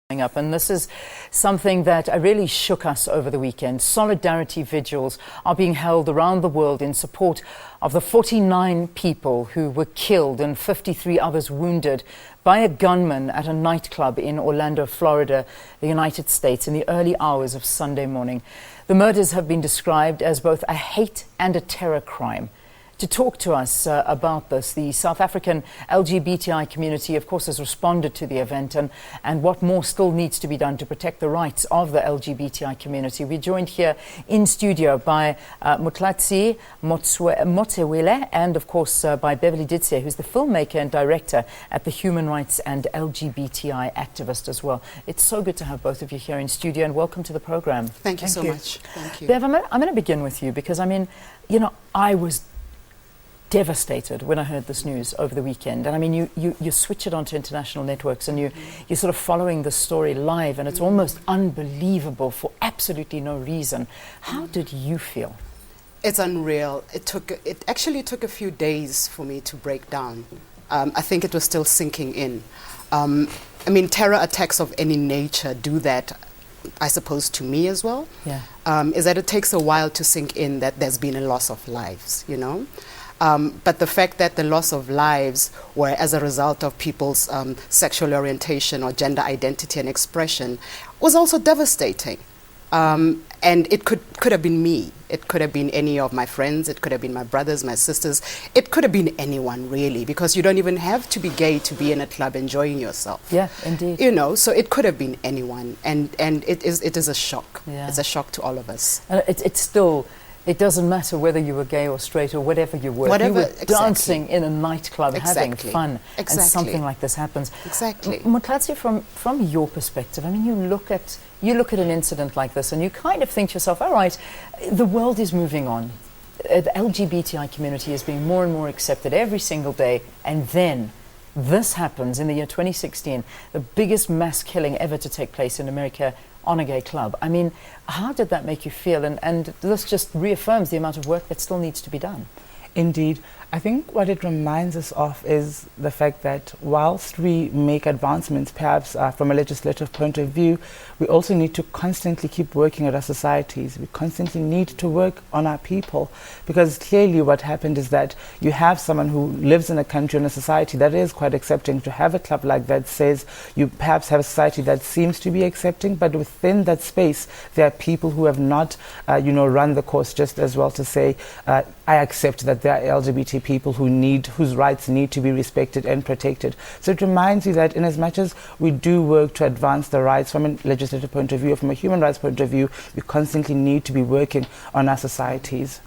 Up, and this is something that really shook us over the weekend. Solidarity vigils are being held around the world in support of the 49 people who were killed and 53 others wounded by a gunman at a nightclub in Orlando, Florida, the United States, in the early hours of Sunday morning. The murders have been described as both a hate and a terror crime. To talk to us about this, the South African LGBTI community, of course, has responded to the event and what more still needs to be done to protect the rights of the LGBTI community. We're joined here in studio by Motlatsi Motseoile and, of course, by Beverley Ditsie, who's the filmmaker and director at the Human Rights and LGBTI activist as well. It's so good to have both of you here in studio, and welcome to the program. Thank you so much. Thank you. Bev, I'm going to begin with you because, I mean, you know, I was devastated when I heard this news over the weekend. And I mean, you switch it onto international networks and you're sort of following the story live, and it's almost unbelievable for absolutely no reason. How did you feel? It's unreal. It actually took a few days for me to break down. I think it was still sinking in. I mean, terror attacks of any nature do that, I suppose, to me as well. Yeah. Is that it takes a while to sink in that there's been a loss of lives, you know? But the fact that the loss of lives were as a result of people's sexual orientation or gender identity and expression was also devastating. And it could have been me. It could have been any of my friends. It could have been my brothers, my sisters. It could have been anyone, really, because you don't even have to be gay to be in a club enjoying yourself. Yeah, indeed. You know, so it could have been anyone. And it is a shock. Yeah. It's a shock to all of us. And it's still... It doesn't matter whether you were gay or straight or whatever you were. You were dancing in a nightclub, having fun, and something like this happens. Exactly. Motlatsi, from your perspective, I mean, you look at an incident like this and you kind of think to yourself, all right, the world is moving on. The LGBTI community is being more and more accepted every single day, and then this happens in the year 2016, the biggest mass killing ever to take place in America on a gay club. I mean, how did that make you feel? And this just reaffirms the amount of work that still needs to be done. Indeed. I think what it reminds us of is the fact that whilst we make advancements, perhaps from a legislative point of view, we also need to constantly keep working at our societies. We constantly need to work on our people, because clearly what happened is that you have someone who lives in a country and a society that is quite accepting. To have a club like that says you perhaps have a society that seems to be accepting, but within that space there are people who have not run the course just as well to say, I accept that there are LGBT people whose rights need to be respected and protected. So it reminds you that in as much as we do work to advance the rights from a legislative point of view, or from a human rights point of view, we constantly need to be working on our societies.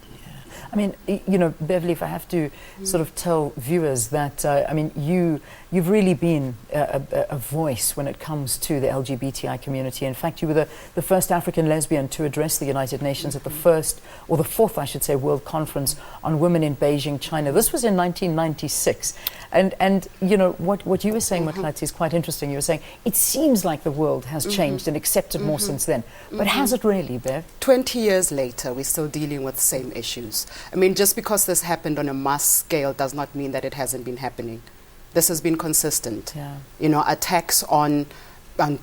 I mean, you know, Beverley, if I have to sort of tell viewers that, I mean, you've really been a voice when it comes to the LGBTI community. In fact, you were the first African lesbian to address the United Nations at the fourth, I should say, World Conference on Women in Beijing, China. This was in 1996. And you know, what you were saying, Motlatsi, is quite interesting. You were saying, it seems like the world has changed and accepted more since then. But has it really, Bev? 20 years later, we're still dealing with the same issues. I mean, just because this happened on a mass scale does not mean that it hasn't been happening. This has been consistent. Yeah. You know, attacks on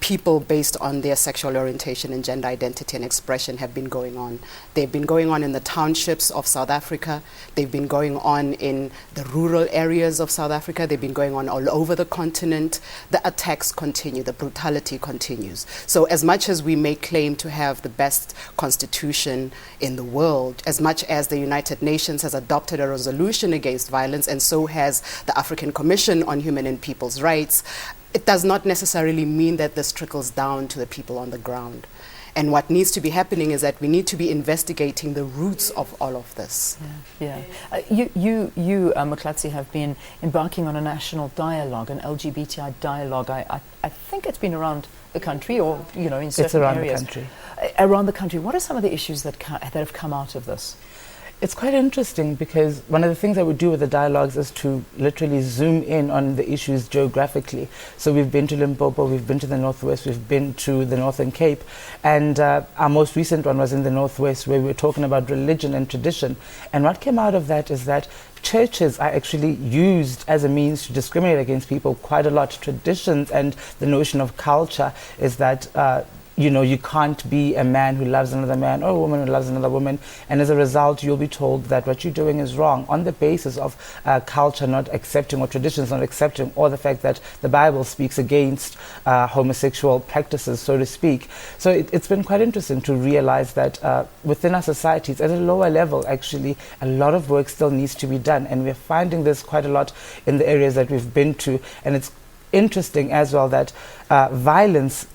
people based on their sexual orientation and gender identity and expression have been going on. They've been going on in the townships of South Africa. They've been going on in the rural areas of South Africa. They've been going on all over the continent. The attacks continue. The brutality continues. So as much as we may claim to have the best constitution in the world, as much as the United Nations has adopted a resolution against violence, and so has the African Commission on Human and People's Rights, it does not necessarily mean that this trickles down to the people on the ground. And what needs to be happening is that we need to be investigating the roots of all of this. Yeah. You, Motlatsi, have been embarking on a national dialogue, an LGBTI dialogue. I think it's been around the country, or, you know, in certain areas. It's around the country. Around the country. What are some of the issues that have come out of this? It's quite interesting because one of the things that we do with the dialogues is to literally zoom in on the issues geographically. So we've been to Limpopo, we've been to the Northwest, we've been to the Northern Cape, and our most recent one was in the Northwest, where we were talking about religion and tradition. And what came out of that is that churches are actually used as a means to discriminate against people quite a lot. Traditions and the notion of culture is that you can't be a man who loves another man or a woman who loves another woman, and as a result you'll be told that what you're doing is wrong on the basis of culture not accepting, or traditions not accepting, or the fact that the Bible speaks against homosexual practices, so to speak. So it's been quite interesting to realize that within our societies, at a lower level actually, a lot of work still needs to be done, and we're finding this quite a lot in the areas that we've been to. And it's interesting as well that violence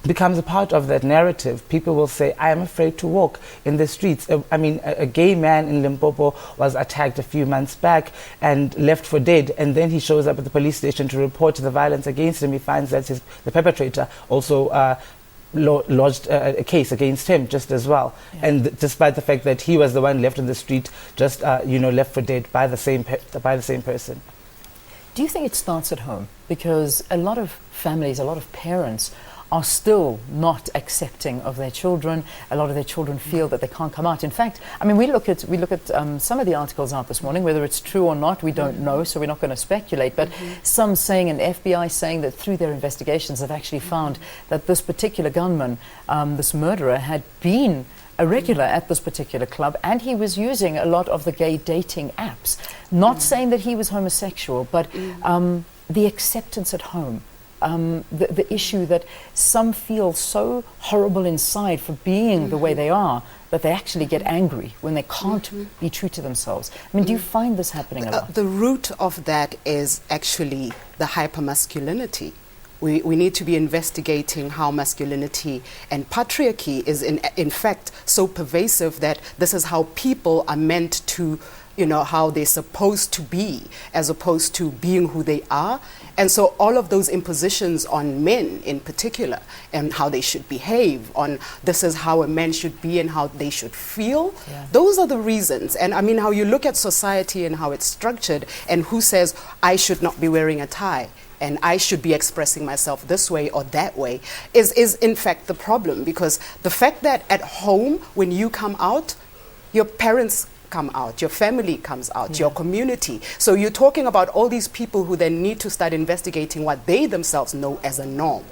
becomes a part of that narrative. People will say, I am afraid to walk in the streets. A gay man in Limpopo was attacked a few months back and left for dead, and then he shows up at the police station to report the violence against him. He finds that the perpetrator also lodged a case against him just as well. Yeah. And despite the fact that he was the one left in the street, just left for dead by the same person. Do you think it starts at home? Because a lot of families, a lot of parents are still not accepting of their children. A lot of their children feel that they can't come out. In fact, we look at some of the articles out this morning, whether it's true or not, we don't know, so we're not going to speculate, but some saying, and FBI saying, that through their investigations have actually found that this particular gunman, this murderer, had been a regular at this particular club, and he was using a lot of the gay dating apps. Not saying that he was homosexual, but the acceptance at home. The issue that some feel so horrible inside for being the way they are that they actually get angry when they can't be true to themselves. Do you find this happening a lot? The root of that is actually the hypermasculinity. We need to be investigating how masculinity and patriarchy is in fact so pervasive that this is how people are meant to, how they're supposed to be, as opposed to being who they are. And so all of those impositions on men in particular, and how they should behave, on this is how a man should be and how they should feel, those are the reasons. And how you look at society and how it's structured, and who says I should not be wearing a tie and I should be expressing myself this way or that way is in fact the problem. Because the fact that at home, when you come out, your parents come out, your family comes out, your community. So you're talking about all these people who then need to start investigating what they themselves know as a norm.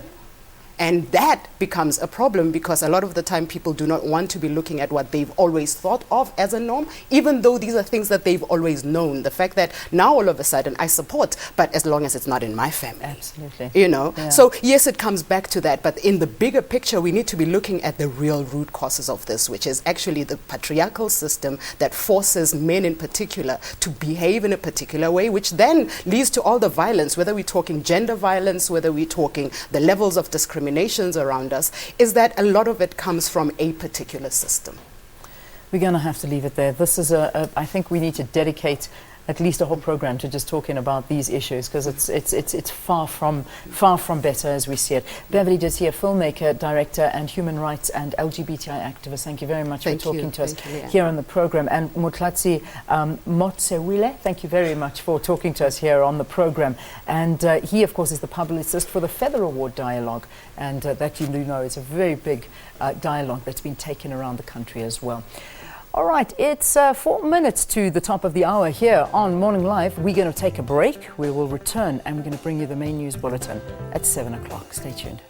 And that becomes a problem, because a lot of the time people do not want to be looking at what they've always thought of as a norm, even though these are things that they've always known. The fact that now all of a sudden I support, but as long as it's not in my family. Absolutely. So yes, it comes back to that, but in the bigger picture, we need to be looking at the real root causes of this, which is actually the patriarchal system that forces men in particular to behave in a particular way, which then leads to all the violence, whether we're talking gender violence, whether we're talking the levels of discrimination around us, is that a lot of it comes from a particular system. We're going to have to leave it there. This is I think we need to dedicate at least a whole program to just talking about these issues, because it's far from better as we see it. Beverley Ditsie, a filmmaker, director, and human rights and LGBTI activist. Thank you very much for talking to us here on the program. And Motlatsi Motseoile, thank you very much for talking to us here on the program. And he, of course, is the publicist for the Feather Award Dialogue, and that you do know is a very big dialogue that's been taken around the country as well. All right, it's 4 minutes to the top of the hour here on Morning Live. We're going to take a break. We will return and we're going to bring you the main news bulletin at 7 o'clock. Stay tuned.